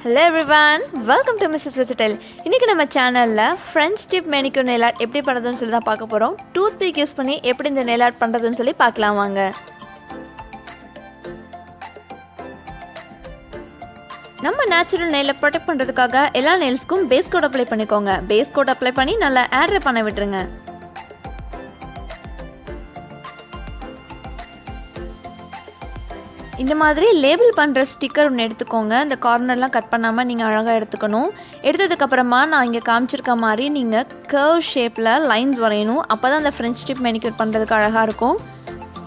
Hello everyone, welcome to Mrs. Versatile. இன்னைக்கு நம்ம சேனல்ல French tip manicure nail art எப்படி பண்றதுன்னு சொல்லி தான் பார்க்க போறோம். Toothpick யூஸ் பண்ணி எப்படி இந்த nail art பண்றதுன்னு சொல்லி பார்க்கலாம் வாங்க. நம்ம நேச்சுரல் nail ப்ரொடெக்ட் பண்றதுக்காக எல்லா nailsக்கும் பேஸ் கோட் அப்ளை பண்ணிக்கோங்க. பேஸ் கோட் அப்ளை பண்ணி நல்லா ஏர் பண்ண விட்டுருங்க. இந்த மாதிரி லேபிள் பண்ணுற ஸ்டிக்கர் ஒன்று எடுத்துக்கோங்க. இந்த கார்னர்லாம் கட் பண்ணாமல் நீங்கள் அழகாக எடுத்துக்கணும். எடுத்ததுக்கப்புறமா நான் இங்கே காமிச்சிருக்க மாதிரி நீங்கள் கர்வ் ஷேப்பில் லைன்ஸ் வரையணும். அப்போ தான் அந்த ஃப்ரெஞ்ச் டிப் மேனிக்யூர் பண்ணுறதுக்கு அழகாக இருக்கும்.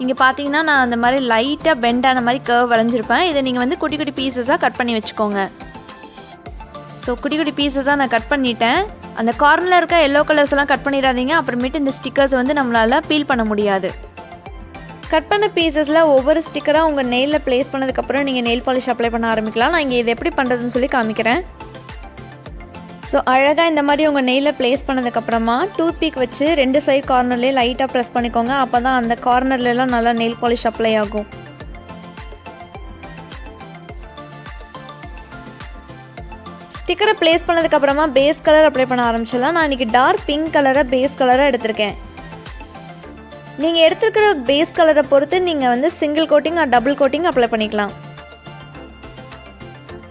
இங்கே பார்த்தீங்கன்னா நான் அந்த மாதிரி லைட்டாக பெண்டான மாதிரி கர்வ் வரைஞ்சிருப்பேன். இதை நீங்கள் வந்து குட்டி குட்டி பீசஸாக கட் பண்ணி வச்சுக்கோங்க. ஸோ குட்டி குட்டி பீசஸாக நான் கட் பண்ணிட்டேன். அந்த கார்னரில் இருக்க எல்லோ கலர்ஸ்லாம் கட் பண்ணிடாதீங்க. அப்புறமேட்டு இந்த ஸ்டிக்கர்ஸ் வந்து நம்மளால் பீல் பண்ண முடியாது. கட் பண்ண பீசஸில் ஒவ்வொரு ஸ்டிக்கராக உங்கள் நெயிலில் ப்ளேஸ் பண்ணதுக்கப்புறம் நீங்கள் நெயில் பாலிஷ் அப்ளை பண்ண ஆரம்பிக்கலாம். நான் இங்கே இது எப்படி பண்ணுறதுன்னு சொல்லி காமிக்கிறேன். ஸோ அழகாக இந்த மாதிரி உங்கள் நெயிலில் ப்ளேஸ் பண்ணதுக்கப்புறமா டூத்பிக் வச்சு 2 சைட் கார்னர்லேயே லைட்டாக ப்ரெஸ் பண்ணிக்கோங்க. அப்போ தான் அந்த கார்னர்லாம் நல்லா நெயில் பாலிஷ் அப்ளை ஆகும். ஸ்டிக்கரை ப்ளேஸ் பண்ணதுக்கப்புறமா பேஸ் கலர் அப்ளை பண்ண ஆரம்பிச்சிடலாம். நான் இன்றைக்கி டார்க் பிங்க் கலரை பேஸ் கலராக எடுத்திருக்கேன். நீங்கள் எடுத்துருக்கிற பேஸ் கலரை பொறுத்து நீங்கள் வந்து single coating or double coating apply பண்ணிக்கலாம்.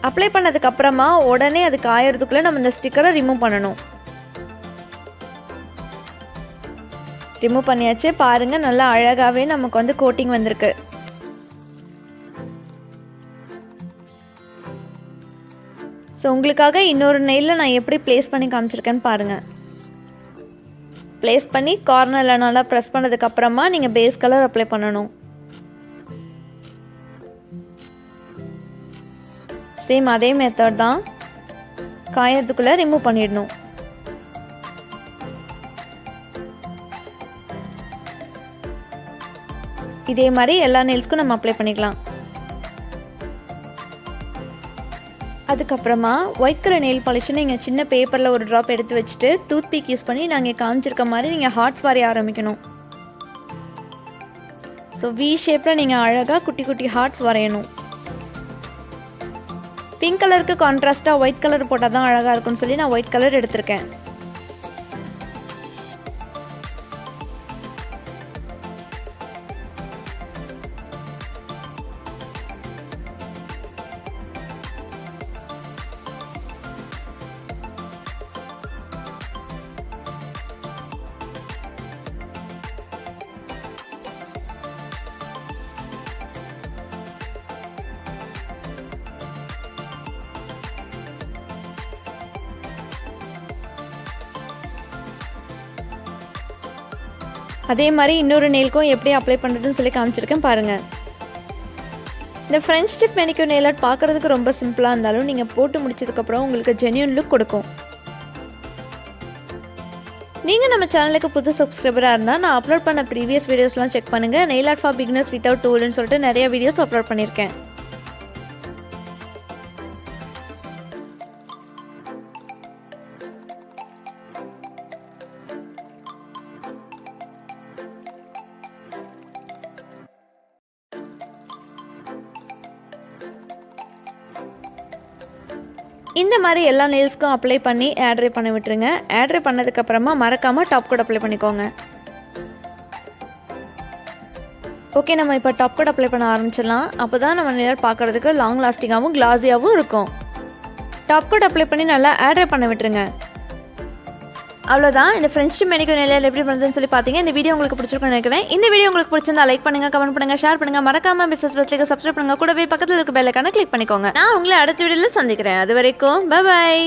அப்ளை பண்ணதுக்கப்புறமா உடனே அது காயறதுக்குள்ளே நம்ம இந்த ஸ்டிக்கரை ரிமூவ் பண்ணணும். ரிமூவ் பண்ணியாச்சு. பாருங்கள், நல்லா அழகாகவே நமக்கு வந்து கோட்டிங் வந்திருக்கு. ஸோ உங்களுக்காக இன்னொரு நெயிலில் நான் எப்படி ப்ளேஸ் பண்ணி காமிச்சிருக்கேன்னு பாருங்கள். ப்ளேஸ் பண்ணி கார்னரில் நல்லா ப்ரெஸ் பண்ணதுக்கப்புறமா நீங்கள் பேஸ் கலர் அப்ளை பண்ணணும். சேம் அதே மெத்தட் தான். காயறதுக்குள்ளே ரிமூவ் பண்ணிடணும். இதே மாதிரி எல்லா நெயில்ஸ்க்கும் நம்ம அப்ளை பண்ணிக்கலாம். அதுக்கப்புறமா ஒயிட் கலர் நெயில் பாலிஷை நீங்கள் சின்ன பேப்பரில் ஒரு ட்ராப் எடுத்து வச்சுட்டு டூத்பிக் யூஸ் பண்ணி நாங்கள் காமிச்சிருக்க மாதிரி நீங்கள் ஹார்ட்ஸ் வரைய ஆரம்பிக்கணும். ஸோ வி ஷேப்பில் நீங்கள் அழகாக குட்டி குட்டி ஹார்ட்ஸ் வரையணும். பிங்க் கலருக்கு கான்ட்ராஸ்ட்டாக ஒயிட் கலர் போட்டால் தான் அழகாக இருக்கும்னு சொல்லி நான் ஒயிட் கலர் எடுத்திருக்கேன். அதே மாதிரி இன்னொரு நெயிலுக்கும் எப்படி அப்ளை பண்ணுறதுன்னு சொல்லி காமிச்சிருக்கேன் பாருங்கள். இந்த French tip manicure nail art பார்க்குறதுக்கு ரொம்ப சிம்பிளாக இருந்தாலும் நீங்கள் போட்டு முடிச்சதுக்கப்புறம் உங்களுக்கு ஜென்யூன் லுக் கொடுக்கும். நீங்கள் நம்ம சேனலுக்கு புது சப்ஸ்கிரைபராக இருந்தால் நான் அப்லோட் பண்ண ப்ரீவியஸ் வீடியோஸ்லாம் செக் பண்ணுங்கள். Nail art for beginners without டூல்னு சொல்லிட்டு நிறைய வீடியோஸ் அப்லோட் பண்ணியிருக்கேன். இந்த மாதிரி எல்லா நெயில்ஸ்க்கும் அப்ளை பண்ணி ஏட்ரை பண்ண விட்டுருங்க. ஏட்ரை பண்ணதுக்கப்புறமா மறக்காமல் டாப் கோட் அப்ளை பண்ணிக்கோங்க. ஓகே, நம்ம இப்போ டாப் கோட் அப்ளை பண்ண ஆரம்பிச்சிடலாம். அப்போ தான் நம்ம நெயில் பார்க்குறதுக்கு லாங் லாஸ்டிங்காகவும் கிளாஸியாகவும் இருக்கும். டாப் கோட் அப்ளை பண்ணி நல்லா ஏட்ரை பண்ண விட்டுருங்க. அவ்வளோதான். இந்த French tip manicure nail art எப்படி பண்ணுறதுன்னு சொல்லி பார்த்தீங்க. இந்த வீடியோ உங்களுக்கு பிடிச்சிருக்குன்னு நினைக்கிறேன். இந்த வீடியோ உங்களுக்கு பிடிச்சிருந்தா லைக் பண்ணுங்கள், கமெண்ட் பண்ணுங்கள், ஷேர் பண்ணுங்கள். மறக்காமல் மிஸ்ஸஸ் வெஸ்லிக்கு சப்ஸ்கிரைப் பண்ணுங்கள். கூடவே பக்கத்தில் இருக்க பெல் ஐகானை கிளிக் பண்ணிக்கோங்க. நான் உங்களை அடுத்த வீடியோவில் சந்திக்கிறேன். அது வரைக்கும் பை.